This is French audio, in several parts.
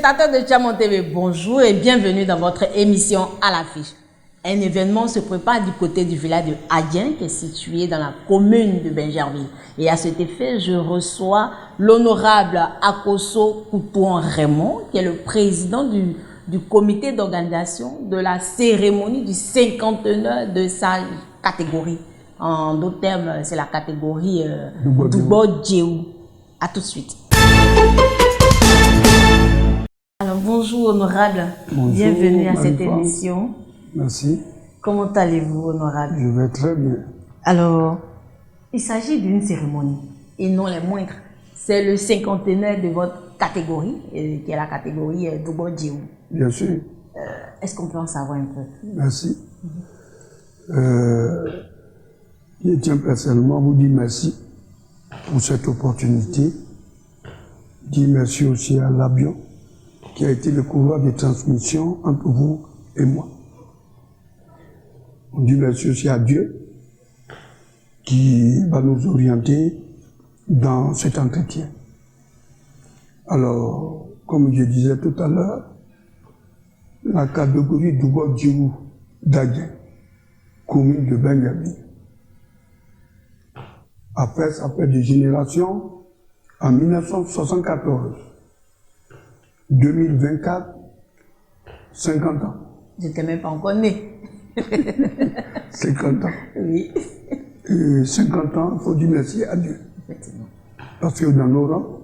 Téléspectateurs de Tchamo TV, bonjour et bienvenue dans votre émission À l'affiche. Un événement se prépare du côté du village de Adien qui est situé dans la commune de Benjerville. Et à cet effet, je reçois l'honorable Akoso Koutouan Raymond, qui est le président du comité d'organisation de la cérémonie du 50e de sa catégorie. En d'autres termes, c'est la catégorie Dubo Djeou. A tout de suite. Alors, bonjour honorable, bonjour, bienvenue à cette émission. Merci. Comment allez-vous honorable? Je vais très bien. Alors, il s'agit d'une cérémonie, et non les moindres. C'est le 50e de votre catégorie, qui est la catégorie Dubo Djeou. Bien sûr. Est-ce qu'on peut en savoir un peu? Merci. Je tiens personnellement à vous dire merci pour cette opportunité. Dire merci aussi à Labion, qui a été le couloir de transmission entre vous et moi. On dit merci aussi à Dieu, qui va nous orienter dans cet entretien. Alors, comme je disais tout à l'heure, la catégorie Dubo Djeou d'Adien, commune de Benjerville, après ça fait des générations, en 1974, 2024, 50 ans. Je n'étais même pas encore né. 50 ans. Oui. Et 50 ans, il faut dire merci à Dieu. Effectivement. Parce que dans nos rangs,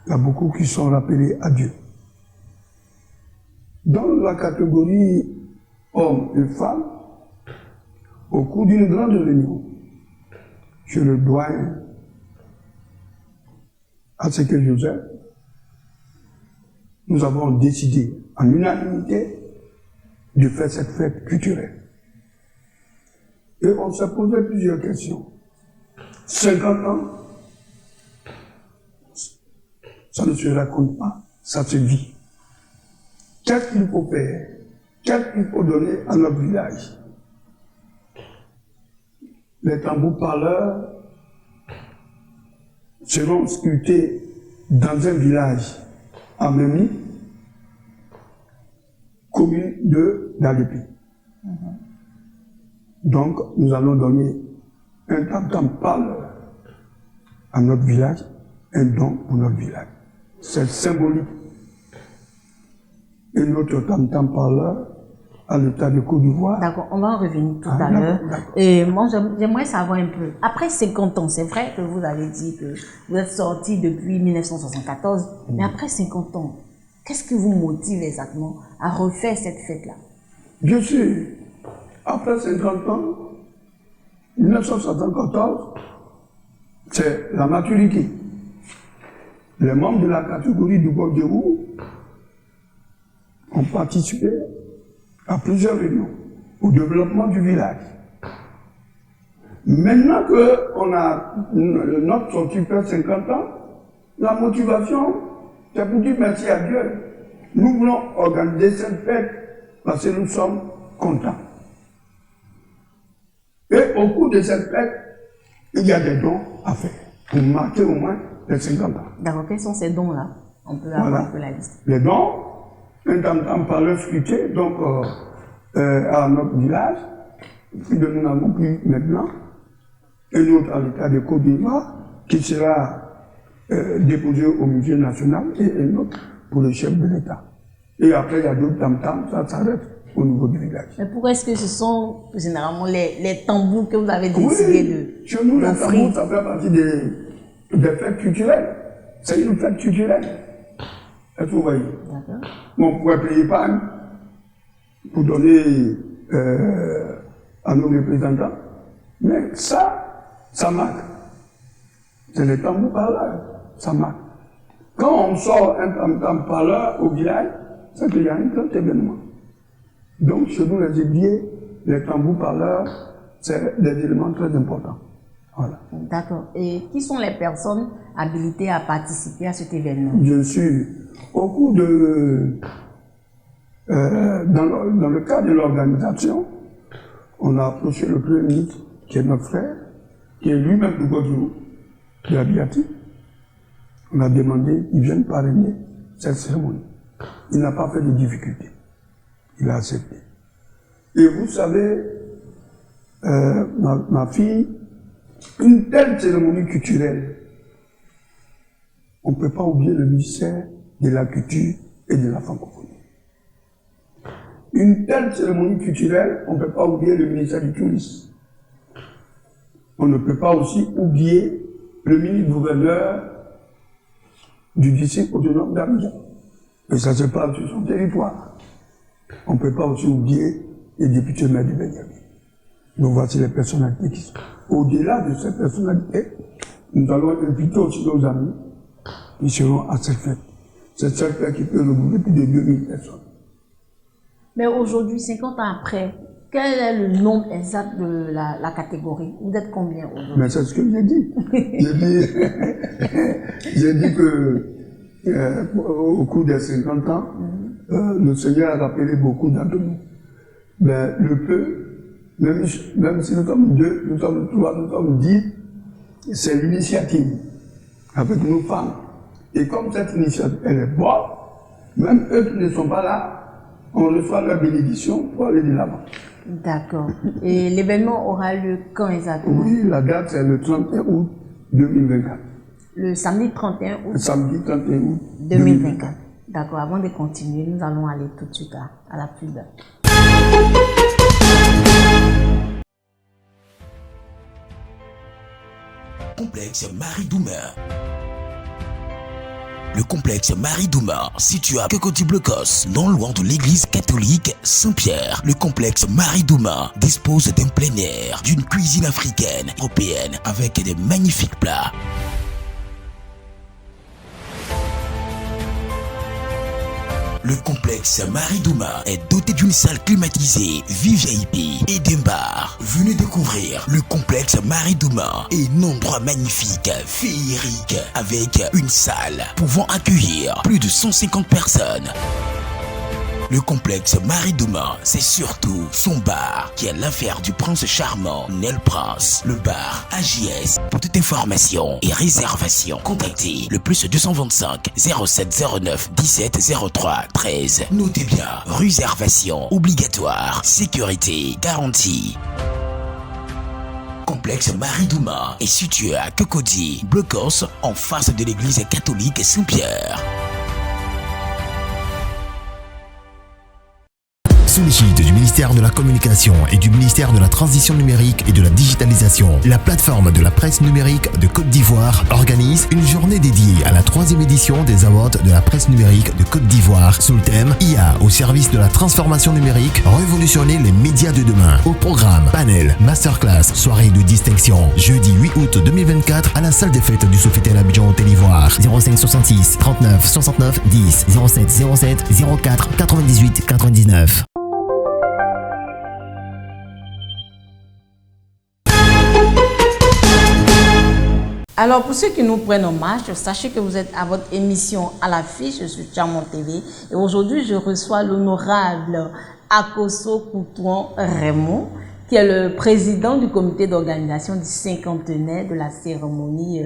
il y a beaucoup qui sont rappelés à Dieu. Dans la catégorie hommes et femmes, au cours d'une grande réunion, je le dois à ce que Joseph, nous avons décidé en unanimité de faire cette fête culturelle. Et on s'est posé plusieurs questions. 50 ans, ça ne se raconte pas, ça se vit. Qu'est-ce qu'il faut faire? Qu'est-ce qu'il faut donner à notre village? Les tambours parleurs seront sculptés dans un village à Memni, commune de Dalépi. Donc, nous allons donner un tam-tam parleur à notre village, un don pour notre village. C'est symbolique. Et notre tam-tam parleur à l'État de Côte d'Ivoire. D'accord, on va en revenir tout à l'heure. Et moi, j'aimerais savoir un peu. Après 50 ans, c'est vrai que vous avez dit que vous êtes sorti depuis 1974, mais après 50 ans, qu'est-ce qui vous motive exactement à refaire cette fête-là? Bien sûr, après 50 ans, 1974, c'est la maturité. Les membres de la catégorie du Dubo Djeou ont participé à plusieurs réunions au développement du village. Maintenant qu'on a notre sortie fait 50 ans, la motivation, c'est pour dire merci à Dieu. Nous voulons organiser cette fête parce que nous sommes contents. Et au cours de cette fête, il y a des dons à faire pour marquer au moins les 50 ans. D'accord, quels sont ces dons-là? On peut avoir un peu la liste. Les dons, un tam-tam parleur sculpté, donc à notre village, puis nous n'avons plus maintenant, un autre à l'État de Côte d'Ivoire, qui sera déposé au musée national, et un autre pour le chef de l'État. Et après, il y a d'autres tam-tams, ça s'arrête au niveau du village. Mais pourquoi est-ce que ce sont généralement les tambours que vous avez décidé de chez nous, les tambours, ça fait partie des fêtes culturelles. C'est une fête culturelle. Est-ce que vous voyez? D'accord. On pourrait payer pas pour donner à nos représentants. Mais ça marque. C'est les tambours parleurs, ça marque. Quand on sort un tam-tam parleur au village, c'est qu'il y a un grand événement. Donc, chez nous, les ébliers, les tambours parleurs, c'est des éléments très importants. Voilà. D'accord. Et qui sont les personnes habilitées à participer à cet événement? Bien sûr. Au cours de... dans le cadre de l'organisation, on a approché le Premier ministre, qui est notre frère, qui est lui-même du Dubo de la Biati. On a demandé qu'il vienne parrainer cette cérémonie. Il n'a pas fait de difficultés. Il a accepté. Et vous savez, ma fille, une telle cérémonie culturelle, on ne peut pas oublier le ministère de la culture et de la francophonie. Une telle cérémonie culturelle, on ne peut pas oublier le ministère du tourisme. On ne peut pas aussi oublier le ministre-gouverneur du district autonome d'Abidjan. Et ça se passe sur son territoire. On ne peut pas aussi oublier les députés maires du Benjamin. Donc voici les personnalités qui sont. Au-delà de ces personnalités, nous allons inviter aussi nos amis qui seront à cette fête. C'est cette fête qui peut regrouper plus de 2000 personnes. Mais aujourd'hui, 50 ans après, quel est le nombre exact de la catégorie? Vous êtes combien aujourd'hui? Mais c'est ce que j'ai dit. J'ai dit que au cours des 50 ans, le Seigneur a rappelé beaucoup d'entre nous. Mais le peu, même si nous sommes 2, nous sommes 3, nous sommes 10, c'est l'initiative avec nos femmes. Et comme cette initiative, elle est bonne, même eux qui ne sont pas là, on reçoit la bénédiction pour aller de l'avant. D'accord. Et l'événement aura lieu quand exactement? Oui, la date c'est le 31 août 2024. Le samedi 31 août Le samedi 31 août 2024. D'accord. Avant de continuer, nous allons aller tout de suite à la pub. Complexe Marie-Douma. Le complexe Marie-Douma, situé à Cocody-Blocos, non loin de l'église catholique Saint-Pierre. Le complexe Marie-Douma dispose d'un plein air, d'une cuisine africaine, européenne, avec des magnifiques plats. Le complexe Marie-Douma est doté d'une salle climatisée, VIP et d'un bar. Venez découvrir le complexe Marie-Douma, un endroit magnifique, féerique, avec une salle pouvant accueillir plus de 150 personnes. Le complexe Marie-Douma, c'est surtout son bar qui est l'affaire du prince charmant Nel Prince. Le bar AJS. Pour toute information et réservation, contactez le +225 0709 17 03 13. Notez bien, réservation obligatoire, sécurité garantie. Complexe Marie-Douma est situé à Cocody-Blocos, en face de l'église catholique Saint-Pierre. Sous l'égide du ministère de la Communication et du ministère de la Transition numérique et de la digitalisation, la plateforme de la presse numérique de Côte d'Ivoire organise une journée dédiée à la 3e édition des Awards de la presse numérique de Côte d'Ivoire sous le thème IA au service de la transformation numérique, révolutionner les médias de demain. Au programme, panel, masterclass, soirée de distinction, jeudi 8 août 2024 à la salle des fêtes du Sofitel Abidjan Hôtel Ivoire, 05 66 39 69 10 07 07 04 98 99. Alors, pour ceux qui nous prennent en marche, sachez que vous êtes à votre émission à l'affiche sur Tchamon TV. Et aujourd'hui, je reçois l'honorable Akoso Koutouan Raymond, qui est le président du comité d'organisation du cinquantenaire de la cérémonie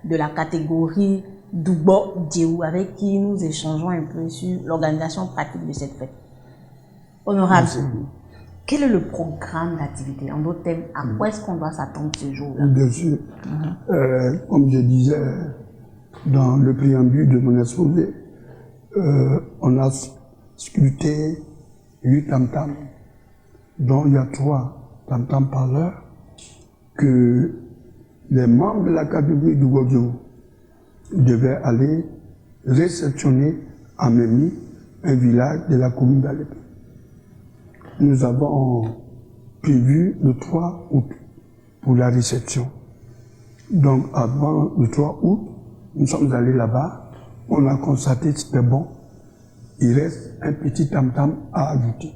de la catégorie Doubo Djeou, avec qui nous échangeons un peu sur l'organisation pratique de cette fête. Honorable, quel est le programme d'activité? En d'autres termes, à quoi est-ce qu'on doit s'attendre ce jour-là? Bien sûr. Comme je disais dans le préambule de mon exposé, on a sculpté 8 tam-tams, dont il y a 3 tam-tams parleurs que les membres de la catégorie du Godjo devaient aller réceptionner à Mémi, un village de la commune d'Alépé. Nous avons prévu le 3 août pour la réception. Donc avant le 3 août, nous sommes allés là-bas, on a constaté que c'était bon, il reste un petit tam-tam à ajouter.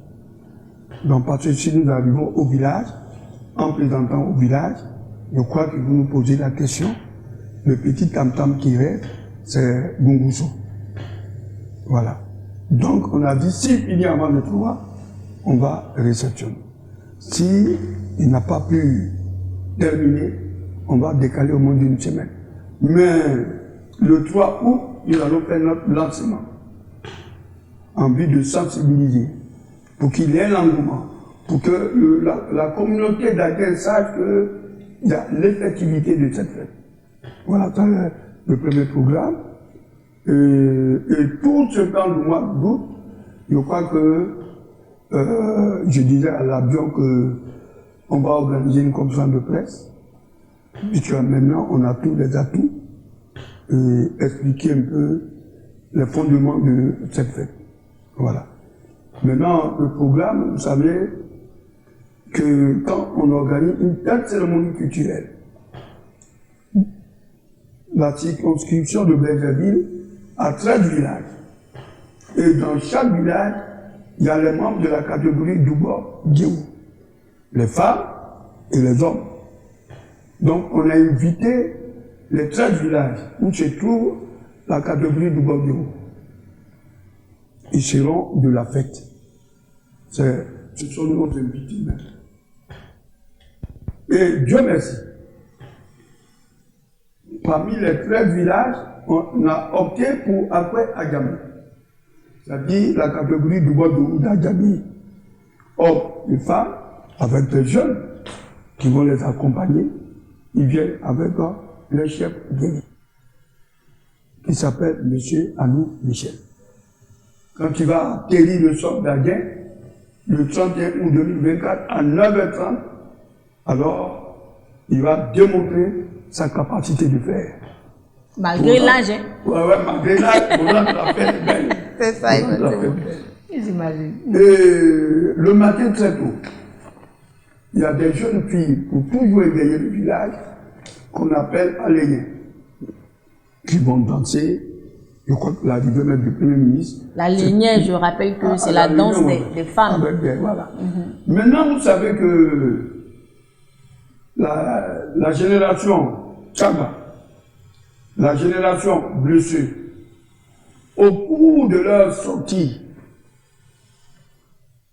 Donc parce que si nous arrivons au village, en présentant au village, je crois que vous nous posez la question, le petit tam-tam qui reste, c'est Gunguso. Voilà. Donc on a dit, s'il finit avant le 3, on va réceptionner. Si il n'a pas pu terminer, on va décaler au moins d'une semaine. Mais le 3 août, nous allons faire notre lancement. en vue de sensibiliser, pour qu'il y ait l'engouement, pour que la communauté d'Agen sache qu'il y a l'effectivité de cette fête. Voilà, c'est le premier programme. Et tout ce temps du mois d'août, je crois que je disais à l'avion qu'on va organiser une conférence de presse, puisque maintenant on a tous les atouts, et expliquer un peu les fondements de cette fête. Voilà. Maintenant, le programme, vous savez que quand on organise une telle cérémonie culturelle, la circonscription de Benjerville a 13 villages. Et dans chaque village, il y a les membres de la catégorie Douba-Diéou, les femmes et les hommes. Donc on a invité les 13 villages où se trouve la catégorie Douba-Diéou. Ils seront de la fête. Ce sont nos invités même. Et Dieu merci. Parmi les 13 villages, on a opté pour Akwe Adjamé. C'est-à-dire la catégorie du bois d'Adjamé. Hommes et femmes, avec des jeunes qui vont les accompagner, ils viennent avec le chef guerrier, qui s'appelle M. Anou Michel. Quand il va atterrir le sol d'Adjen, le 31 août 2024, à 9h30, alors il va démontrer sa capacité de faire. Malgré l'âge, hein? Ouais, malgré l'âge, on l'a fait belle. C'est ça, exactement. J'imagine. Et le matin très tôt, il y a des jeunes filles pour toujours éveiller le village qu'on appelle Aléniens, qui vont danser. Je crois que l'arrivée même du Premier ministre. L'Alénien, je rappelle que c'est la danse des femmes. Voilà. Maintenant, vous savez que la génération Tchaba, la génération blessée, au cours de leur sortie,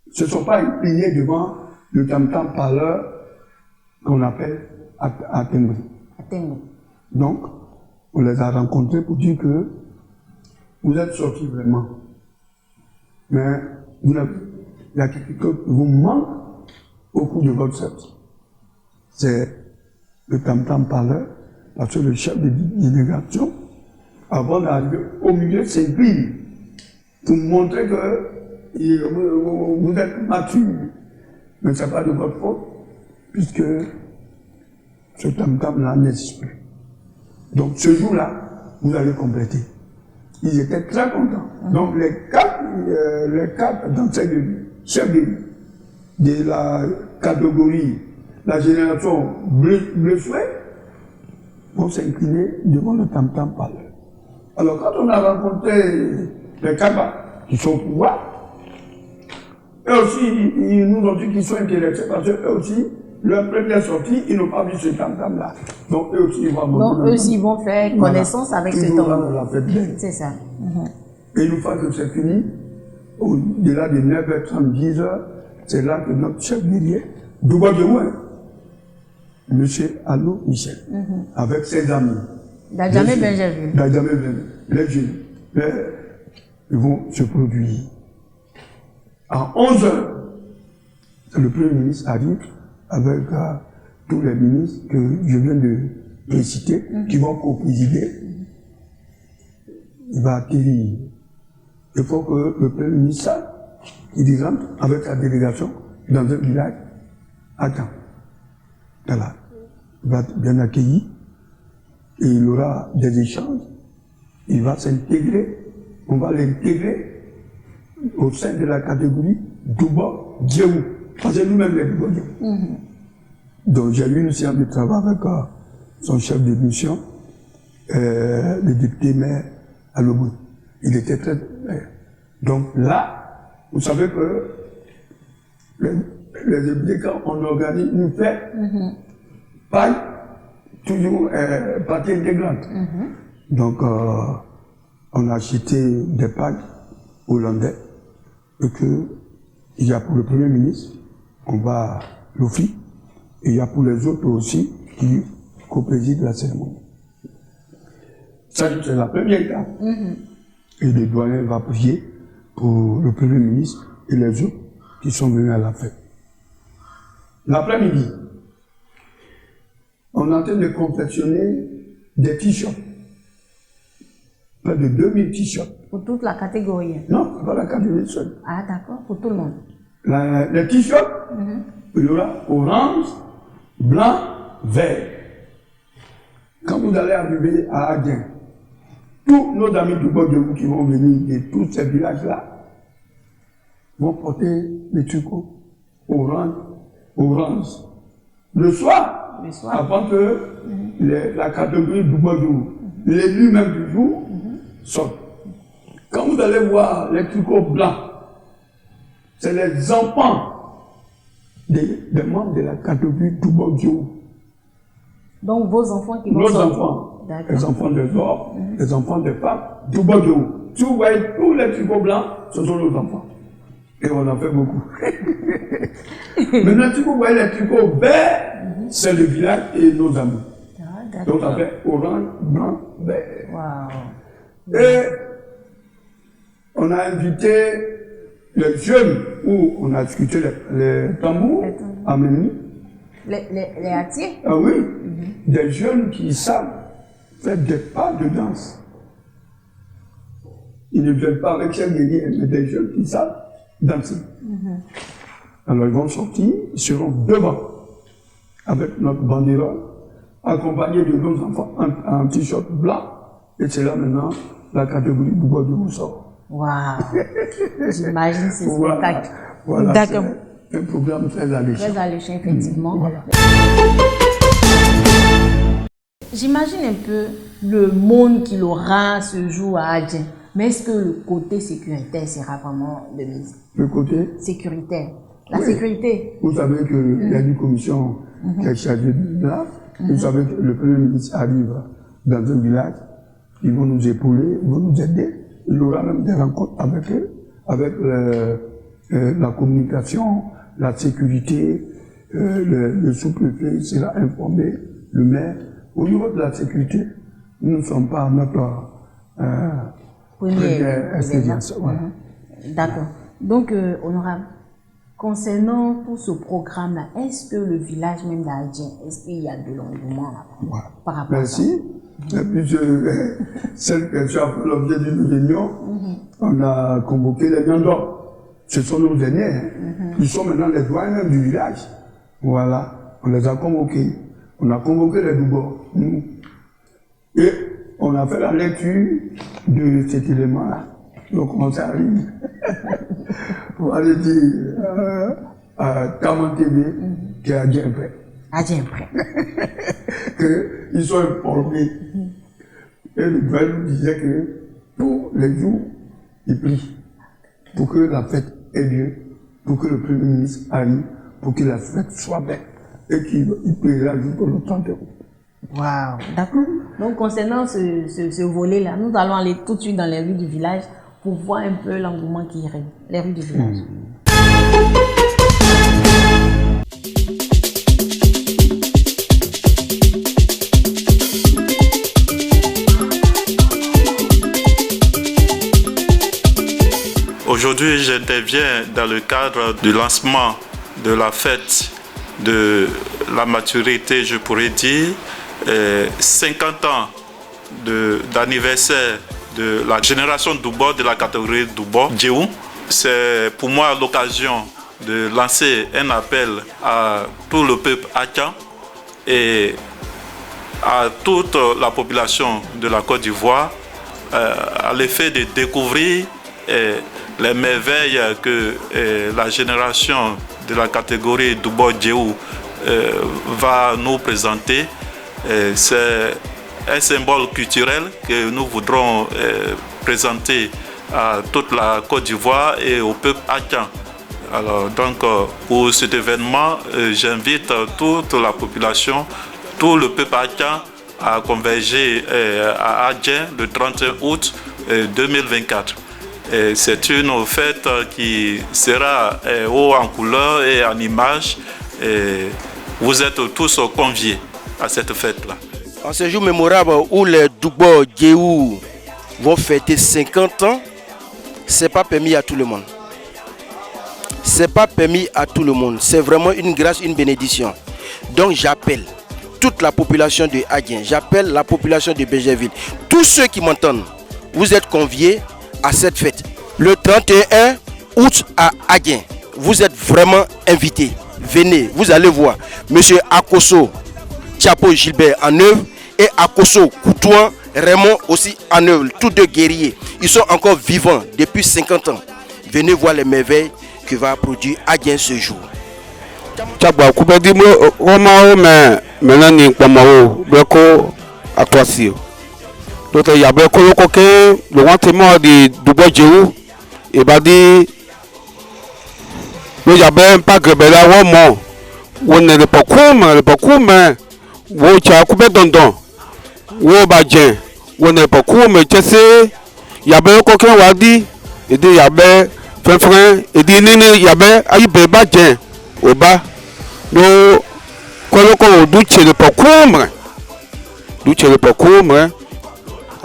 ne se sont pas inclinés devant le tam-tam parleur qu'on appelle Atengri. Donc, on les a rencontrés pour dire que vous êtes sortis vraiment. Mais il y a quelque chose qui vous manque au cours de votre sortie. C'est le tam-tam parleur, parce que le chef de délégation, avant d'arriver au milieu, s'incline pour montrer que vous êtes mature. Mais ce n'est pas de votre faute, puisque ce tam-tam-là n'existe plus. Donc ce jour-là, vous allez compléter. Ils étaient très contents. Donc les quatre danseurs chefs de la catégorie, la génération bleu fouet, vont s'incliner devant le tam-tam parleur. Alors quand on a rencontré les Kaba qui sont au pouvoir, eux aussi, ils nous ont dit qu'ils sont intéressés parce qu'eux aussi, leur première sortie, ils n'ont pas vu ce tam-tam-là. Donc eux aussi, ils vont faire connaissance avec ce tam-tam. C'est ça. Et une fois que c'est fini, au-delà de 9h30, 10h, c'est là que notre chef guerrier, Douba de Ouin, M. Anou Michel, avec ses amis, D'Adjamé Benjerville, les jeunes, ils vont se produire. À 11h, le Premier ministre arrive avec tous les ministres que je viens de citer, qui vont co-présider. Il va atterrir. Il faut que le Premier ministre, il rentre avec sa délégation dans un village. Attends. Voilà. Il va être bien accueilli. Et il aura des échanges. Il va s'intégrer. On va l'intégrer au sein de la catégorie Douba-Diéou. Parce que nous-mêmes, les Douba-Diéou. Donc j'ai eu une séance de travail avec son chef de mission, le député maire à Lobou. Il était très... Donc là, vous savez que les députés, quand on organise une fête, paille, toujours partie intégrante. Donc on a acheté des pailles hollandais et il y a pour le Premier ministre, on va l'offrir. Et il y a pour les autres aussi qui co-président la cérémonie. Ça, c'est la première étape. Et le doyen va prier pour le Premier ministre et les autres qui sont venus à la fête. L'après-midi, on est en train de confectionner des t-shirts. Près de 2000 t-shirts. Pour toute la catégorie? Non, pas la catégorie seule. Ah, d'accord, pour tout le monde. Les t-shirts, il y aura orange, blanc, vert. Quand vous allez arriver à Adien, tous nos amis du bord de vous qui vont venir de tous ces villages-là vont porter les tricots orange. Le soir, avant que la catégorie du bord de vous, l'élu même du jour, sorte. Quand vous allez voir les tricots blancs, c'est les enfants des membres de la catégorie du bord de vous. Donc vos enfants qui vont nos sortir. enfants, les enfants des hommes, les enfants des femmes, tout bas de haut. Si vous voyez tous les tricots blancs, ce sont nos enfants. Et on en fait beaucoup. Maintenant, si vous voyez les tricots verts, c'est le village et nos amis. Donc ça fait orange, blanc, vert. Wow. Et on a invité les jeunes où on a discuté les tambours à Méni. Les hâtiers? Ah oui, des jeunes qui savent faire des pas de danse. Ils ne viennent pas avec ces guerriers, mais des jeunes qui savent danser. Alors ils vont sortir, ils seront devant avec notre banderole, accompagnés de nos enfants en t-shirt blanc. Et c'est là maintenant la catégorie du bois de sort. Waouh! J'imagine ce spectacle. Voilà, d'accord. Un programme très alléchant. Très alléchant, effectivement. Voilà. J'imagine un peu le monde qu'il aura ce jour à Adjen. Mais est-ce que le côté sécuritaire sera vraiment de mise? Le côté sécuritaire. La sécurité. Vous savez qu'il y a une commission qui est chargée de là. Vous savez que le Premier ministre arrive dans un village. Ils vont nous épauler, ils vont nous aider. Il y aura même des rencontres avec eux, avec la communication, la sécurité, le sous-préfet sera informé, le maire. Au niveau de la sécurité, nous ne sommes pas à notre première expérience. Voilà. D'accord. Donc, honorable, concernant tout ce programme-là, est-ce que le village même d'Adjen, est-ce qu'il y a de l'engouement par rapport à ça? Merci. Et puis, celle que tu as fait l'objet d'une réunion, on a convoqué les Nyandors. Ce sont nos aînés, qui sont maintenant les doyens du village. Voilà, on les a convoqués. On a convoqué les Doubors, nous. Et on a fait la lecture de cet élément-là. Donc on s'arrive pour aller dire à Taman TV qui est Adjen prêt. Adjen prêt. Qu'ils sont informés. Et le gouverneur nous disait que tous les jours, il prie pour que la fête ait lieu, pour que le Premier ministre arrive, pour que la fête soit belle et qu'il priera jusqu'au 30 euros. Waouh, d'accord. Donc concernant ce volet-là, nous allons aller tout de suite dans les rues du village pour voir un peu l'engouement qui règne, les rues du village. Aujourd'hui, j'interviens dans le cadre du lancement de la fête de la maturité, je pourrais dire, 50 ans d'anniversaire de la génération Doubo, de la catégorie Doubo, Djéou. C'est pour moi l'occasion de lancer un appel à tout le peuple Akan et à toute la population de la Côte d'Ivoire à l'effet de découvrir les merveilles que la génération de la catégorie Doubo Djéou va nous présenter. C'est un symbole culturel que nous voudrons présenter à toute la Côte d'Ivoire et au peuple Akan. Alors donc pour cet événement, j'invite toute la population, tout le peuple Akan à converger à Adjen le 31 août 2024. C'est une fête qui sera haut en couleur et en image. Vous êtes tous conviés à cette fête-là. En ce jour mémorable où les Doubo Djéou vont fêter 50 ans, c'est pas permis à tout le monde. C'est pas permis à tout le monde. C'est vraiment une grâce, une bénédiction. Donc j'appelle toute la population de Adjen, j'appelle la population de Benjerville. Tous ceux qui m'entendent, vous êtes conviés à cette fête. Le 31 août à Adjen, vous êtes vraiment invités. Venez, vous allez voir. Monsieur Akoso Chapo Gilbert en œuvre et Akoso Koutouan Raymond aussi en œuvre. Tous deux guerriers. Ils sont encore vivants depuis 50 ans. Venez voir les merveilles que va produire Adjen ce jour. Chaba kubedi mo Roma me menani pamao breko atoasio. Dote ya breko loko ke lo wante mo di Dubo Jewu e badi lo ya be pa grebela wo mo wonne le pokume wo cha kube dondon wo ba jen wonne pokume chese ya be ko ke wadi e di ya be fenfren e di nini ya be ayi be ba jen oba no koloko duche le pokumre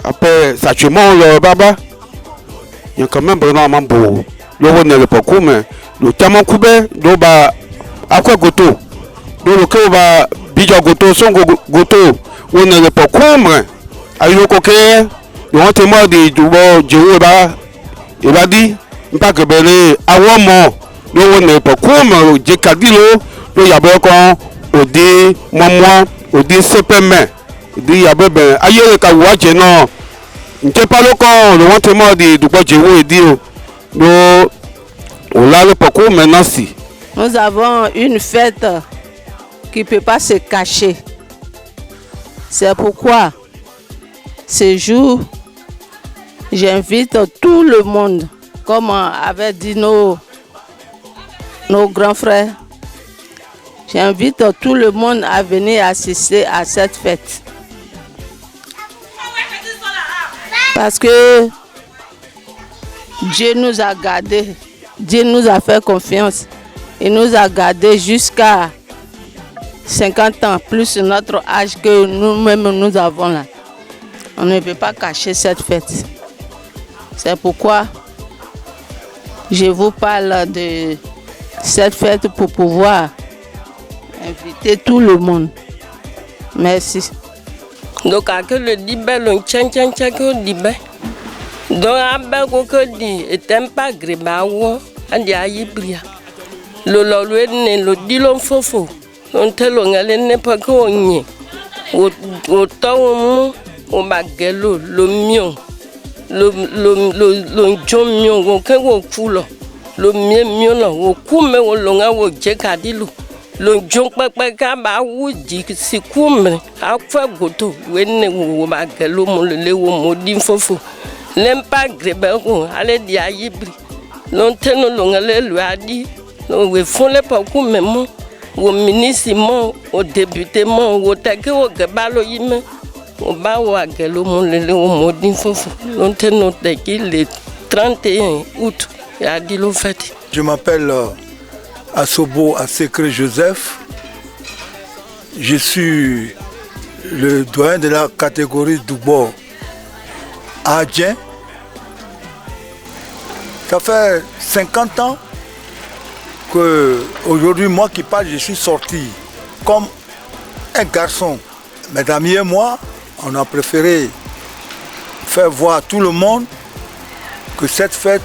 après sachement le baba il y a quand même vraiment mambo le wonne le pokumre le tamo kube do ba akwa goto do le ko ba bija goto songo goto wonne le pokumre ayo ko ke le wonte mo di Dubo Jewu ba e ba di mpa gebele awomo le wonne le pokumre je kadilo le yabé kon odi momo odi sepeme di yabé ben ayé ka waje no nte palo kon le wonte mo di Dubo Jewu edi o do o la le poko maintenant si. Nous avons une fête qui ne peut pas se cacher. C'est pourquoi ce jour j'invite tout le monde, comme avaient dit nos grands frères. J'invite tout le monde à venir assister à cette fête. Parce que Dieu nous a gardés, Dieu nous a fait confiance. Il nous a gardés jusqu'à 50 ans, plus notre âge que nous-mêmes nous avons là. On ne peut pas cacher cette fête. C'est pourquoi je vous parle de cette fête pour pouvoir inviter tout le monde. Merci. Donc, à que le dibé, le tchan que dibé. Donc, à Bego que dit, et t'aimes pas grébaou, à Diaïbria. Le dilon fofo. On te l'ongale n'est pas qu'on y. Au temps, au baguelo, le mion. Le john mion, au kego coulon. Le mien au coume, au longa, au jekadilou. Le junk papa ba wuji si kumre akwa goto wenne wo ba gelo mo le wo modin fofo lempa grebe ko ale dia yibri non teno lo ngale lu adi no we fon le pa ku memo wo ministre mo o député mo wo take wo gebalo yime o ba wo gelo mo le wo modin fofo non teno teki le 31 août ya di lo fête. Je m'appelle Asobo Asekre Joseph. Je suis le doyen de la catégorie Dubo Adjen. Ça fait 50 ans que aujourd'hui, moi qui parle, je suis sorti comme un garçon. Mes amis et moi, on a préféré faire voir à tout le monde que cette fête,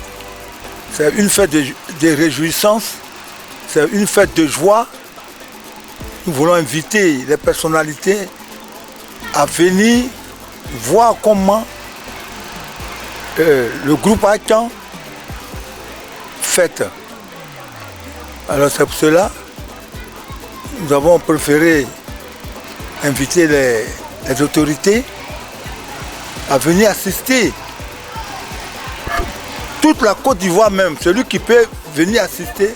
c'est une fête de réjouissance. C'est une fête de joie. Nous voulons inviter les personnalités à venir voir comment le groupe Adjen fête. Alors c'est pour cela que nous avons préféré inviter les autorités à venir assister. Toute la Côte d'Ivoire même, celui qui peut venir assister,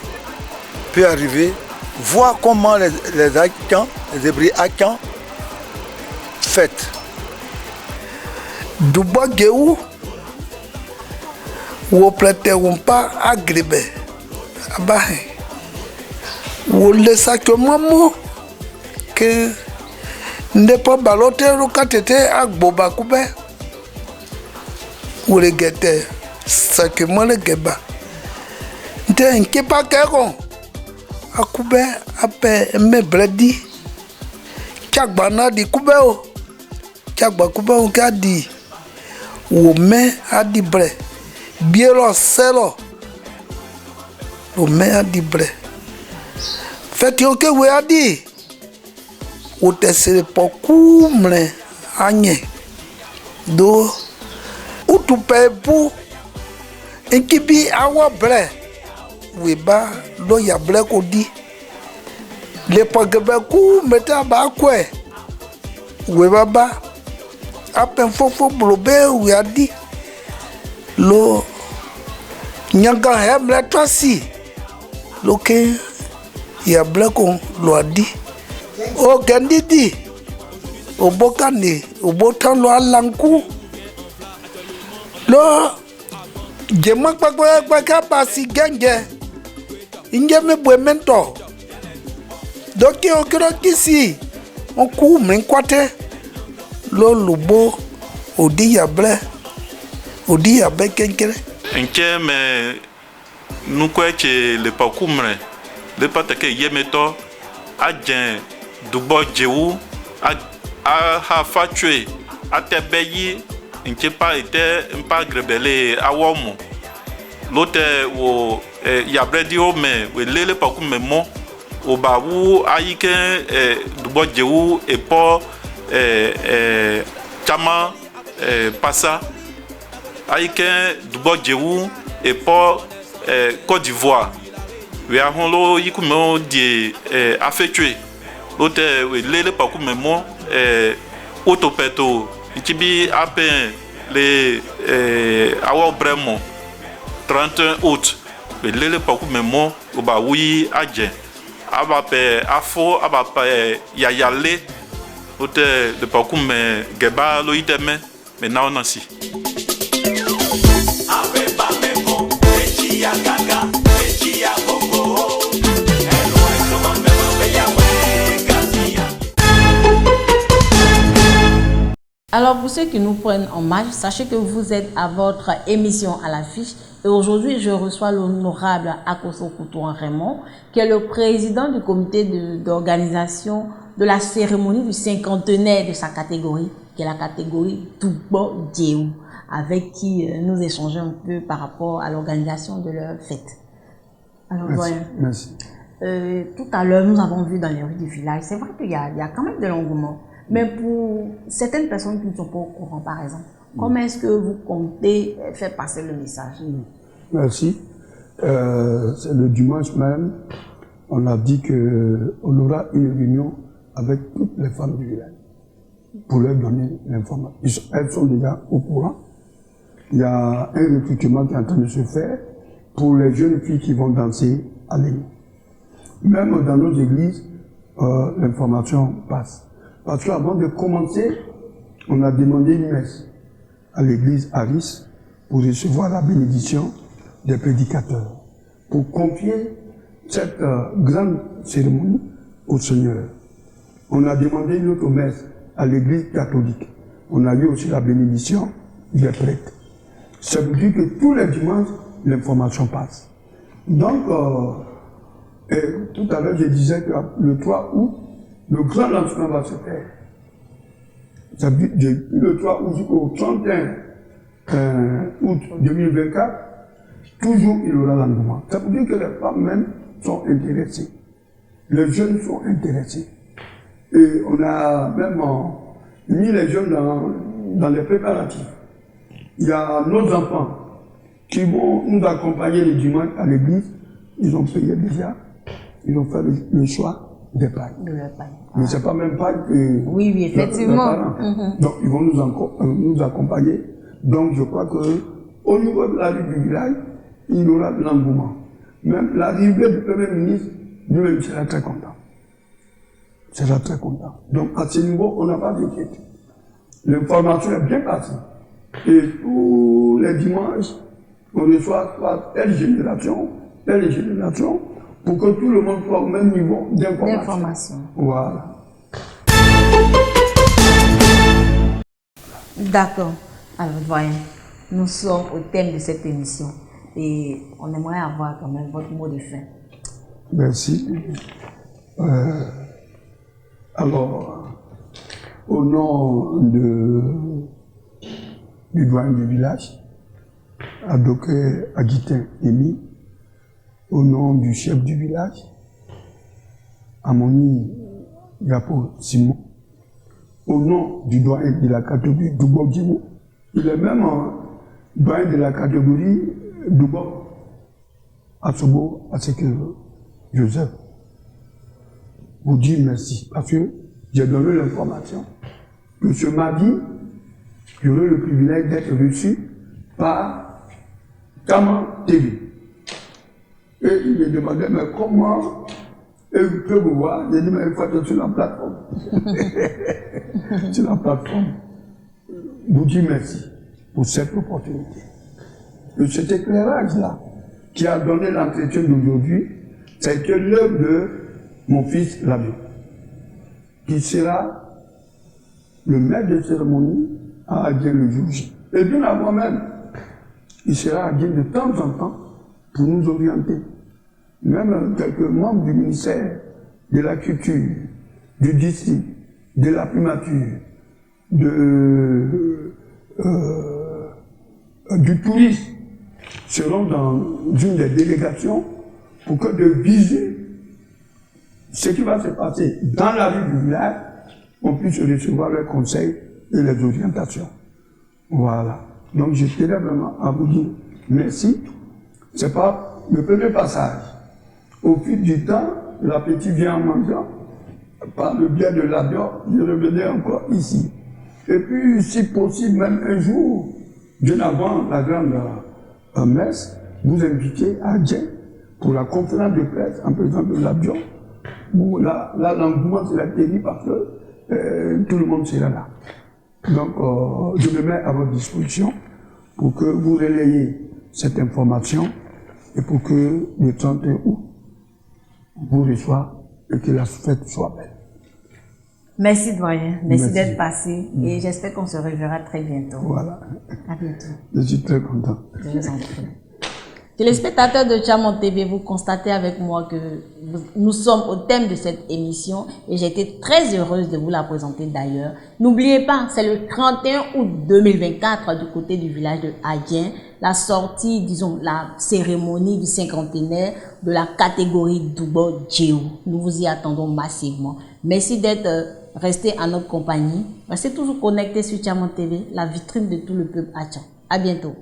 peut arriver, voir comment les Adjen, les Hébreux Adjen fêtent. Dubo Jewu, wo plete wumpa agribe, abahe, wo le sakyo mamo, que ndepo balote rukatete agboba kube, wo le gete, ce que moi le geba. N'te n'ke pas kero. Akube ape me bledi. Chagba na di kube o. Chagba kube o ka di. Wo me a di bre. Bielo selo. Wo me a di bre. Fait yo ke we a di. Wo te se poku mre anye. Do utu pe bu. Enkibi awa bre. Weba lo ya ble ko di. Le pagebe ku meta ba kwe. Weba ba. Apen fofo blobe we a di. Lo nyanga hem le trasi. Lo ke ya ble ko lo a di. O gendidi. O bokani. O botan lo alanku. Lo jema kpakpa basi genge. Inge me bwe mento. Doki okiro kisi. On ku mrinkwate. Lo lubo. Odi ya ble. Odi ya be kenkere. Nke me nukwe che le pakumre. Le patake yemeto. Adjen dubo jewu. A ha fatue. A tebeyi. Nke pa ete mpa grebele awomo. Lote wo yabredi o me we lele pakume mo. O ba wu ayike dubo jewu epo chama pasa. Ayike dubo jewu epo Côte d'Ivoire. We a honlo yikume di affectué. Lote we lele pakume mo autopeto. Ikibi apen le awa bremo 31 août. Le lele paku memo oba oui adjen. Aba pe afo aba pe yayale. Ote de paku me geba lo ideme me na onasi. Alors pour ceux qui nous prennent en marche, sachez que vous êtes à votre émission à l'affiche et aujourd'hui je reçois l'honorable Akoso Koutouan Raymond qui est le président du comité d'organisation de la cérémonie du cinquantenaire de sa catégorie qui est la catégorie Dubo Djewu avec qui nous échangeons un peu par rapport à l'organisation de leur fête. Alors Merci. Tout à l'heure nous avons vu dans les rues du village, c'est vrai qu'il y a quand même de l'engouement. Mais pour certaines personnes qui ne sont pas au courant, par exemple, comment est-ce que vous comptez faire passer le message? Merci. C'est le dimanche même, on a dit qu'on aura une réunion avec toutes les femmes du village pour leur donner l'information. Elles sont déjà au courant. Il y a un recrutement qui est en train de se faire pour les jeunes filles qui vont danser à l'église. Même dans nos églises, l'information passe. Parce qu'avant de commencer, on a demandé une messe à l'église Aris pour recevoir la bénédiction des prédicateurs, pour confier cette grande cérémonie au Seigneur. On a demandé une autre messe à l'église catholique. On a eu aussi la bénédiction des prêtres. Ça veut dire que tous les dimanches, l'information passe. Donc, tout à l'heure, je disais que le 3 août, le grand lancement va se faire. Ça veut dire depuis le 3 août jusqu'au 31 août 2024, toujours il y aura l'engouement. Ça veut dire que les femmes même sont intéressées. Les jeunes sont intéressés. Et on a même mis les jeunes dans les préparatifs. Il y a nos enfants qui vont nous accompagner le dimanche à l'église. Ils ont payé déjà. Ils ont fait le choix des pailles. Mais c'est pas même pas que... Oui, effectivement. Donc, ils vont nous accompagner. Donc, je crois qu'au niveau de la rue du village, il y aura de l'engouement. Même l'arrivée du Premier ministre, lui-même sera très content. Sera très content. Donc, à ce niveau, on n'a pas d'inquiétude. L'information est bien passée. Et tous les dimanches, on reçoit telle génération, pour que tout le monde soit au même niveau d'information. Voilà. D'accord. Alors, voyons. nous sommes au thème de cette émission et on aimerait avoir quand même votre mot de fin. Merci. Alors, au nom du doyen du village, Adoké Aguitin Emi, au nom du chef du village, Amoni Yapo Simon, au nom du doyen de la catégorie Doubo Djimou, il est même doyen de la catégorie Doubo Asobo Aseke Joseph. Vous dire merci parce que j'ai donné l'information que ce mardi, j'aurai le privilège d'être reçu par Kaman TV. Et il me demandait, mais comment il peut vous voir? J'ai dit, mais il faut être sur la plateforme. Sur la plateforme. Vous dire merci pour cette opportunité. Et cet éclairage-là, qui a donné l'entretien d'aujourd'hui, ça a été l'œuvre de mon fils Labio, qui sera le maître de cérémonie à Adien le jour J. Et bien avant même, il sera à Adien de temps en temps pour nous orienter. Même quelques membres du ministère de la Culture, du district, de la primature, du tourisme seront dans une des délégations pour que de visu ce qui va se passer dans la vie du village, on puisse recevoir les conseils et les orientations. Voilà. Donc je tenais vraiment à vous dire merci. C'est pas le premier passage. Au fil du temps, l'appétit vient en mangeant. Par le biais de l'Abion, je revenais encore ici. Et puis, si possible, même un jour, bien avant la grande messe, vous invitez à Adien pour la conférence de presse en présence de l'Abion, où là, l'engouement sera terrible parce que tout le monde sera là. Donc, je me mets à votre disposition pour que vous relayez cette information et pour que le 31 août, vous reçoive et que la fête soit belle. Merci doyen, merci d'être passé et j'espère qu'on se reverra très bientôt. Voilà. À bientôt. Je suis très content. Je vous en prie. Téléspectateurs de Tchamon TV, vous constatez avec moi que nous sommes au thème de cette émission et j'ai été très heureuse de vous la présenter d'ailleurs. N'oubliez pas, c'est le 31 août 2024 du côté du village de Adien, la sortie, disons, la cérémonie du cinquantenaire de la catégorie Doubo Djéou. Nous vous y attendons massivement. Merci d'être resté en notre compagnie. Restez toujours connectés sur Tchamon TV, la vitrine de tout le peuple Adjan. À bientôt.